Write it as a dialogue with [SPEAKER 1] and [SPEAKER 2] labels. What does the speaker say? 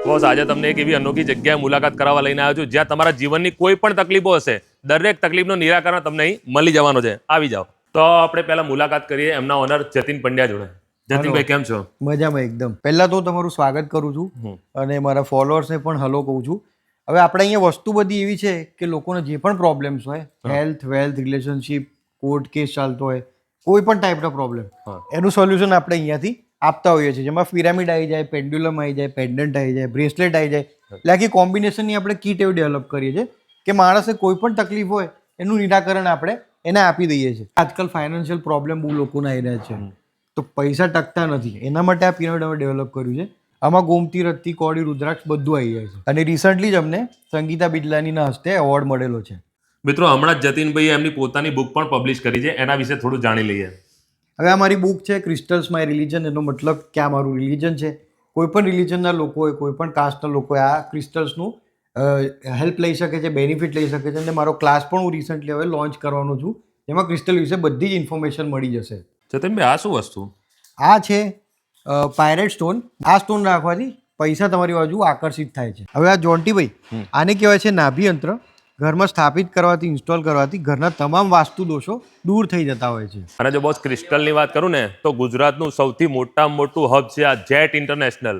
[SPEAKER 1] Boss આજે તમને એક એવી અનોખી જગ્યાએ મુલાકાત કરાવવા લઈને આવ્યો છું જ્યાં તમારા જીવનની કોઈ પણ તકલીફો હશે દરેક તકલીફનું નિરાકરણ તમને અહીં મળી જવાનું છે. આવી જાઓ. તો આપણે પહેલા મુલાકાત કરીએ એમના ઓનર જતીન પંડ્યા જોડે. જતીનભાઈ કેમ છો?
[SPEAKER 2] મજામાં એકદમ. પહેલા તો તમારું સ્વાગત કરું છું અને મારા ફોલોઅર્સને પણ હલો કહું છું. હવે આપણે અહીંયા વસ્તુ બધી એવી છે કે લોકોને જે પણ પ્રોબ્લેમ્સ હોય, health, wealth, relationship, court case ચાલતો હોય, કોઈ પણ ટાઈપનો પ્રોબ્લેમ, એનું સોલ્યુશન આપણે અહીંયાથી આપતા હોઈએ છીએ. જેમાં પિરામિડ આવી જાય, પેન્ડ્યુલમ આવી જાય, પેન્ડન્ટ આવી જાય, બ્રેસલેટ આવી જાય, એટલે આખી કોમ્બિનેશનની આપણે કીટ એવી ડેવલપ કરીએ છીએ કે માણસે કોઈ પણ તકલીફ હોય એનું નિરાકરણ આપણે એને આપી દઈએ છીએ. આજકાલ ફાઇનાન્શિયલ પ્રોબ્લેમ બહુ લોકોને આવી રહ્યા છે, તો પૈસા ટકતા નથી, એના માટે આ પિરામિડ અમે ડેવલપ કર્યું છે. આમાં ગોમતી, રત્તી, કોડી, રુદ્રાક્ષ બધું આવી જાય છે. અને રિસન્ટલી જ અમને સંગીતા બિજલાનીના હસ્તે એવોર્ડ મળેલો છે.
[SPEAKER 1] મિત્રો હમણાં જ જતીનભાઈએ એમની પોતાની બુક પણ પબ્લિશ કરી છે, એના વિશે થોડું જાણી લઈએ.
[SPEAKER 2] હવે આ મારી બુક છે ક્રિસ્ટલ્સ માય રિલિજન. એનો મતલબ કે આ મારું રિલિજન છે. કોઈ પણ રિલિજનના લોકો હોય, કોઈ પણ કાસ્ટના લોકો હોય, આ ક્રિસ્ટલ્સનું હેલ્પ લઈ શકે છે, બેનિફિટ લઈ શકે છે. અને મારો ક્લાસ પણ હું રિસન્ટલી હવે લોન્ચ કરવાનો છું, જેમાં ક્રિસ્ટલ વિશે બધી જ ઇન્ફોર્મેશન મળી જશે.
[SPEAKER 1] જતીનભાઈ આ શું વસ્તુ?
[SPEAKER 2] આ છે પાયરેટ સ્ટોન. આ સ્ટોન રાખવાથી પૈસા તમારી બાજુ આકર્ષિત થાય છે. હવે આ જોન્ટીભાઈ, આને કહેવાય છે નાભી યંત્ર. ઘરમાં સ્થાપિત કરવાથી, ઇન્સ્ટોલ કરવાથી ઘરના તમામ વાસ્તુ દોષો દૂર થઈ જતા હોય છે.
[SPEAKER 1] અને જો બોસ ક્રિસ્ટલની વાત કરું ને તો ગુજરાતનું સૌથી મોટામાં મોટું હબ છે આ જેટ ઇન્ટરનેશનલ.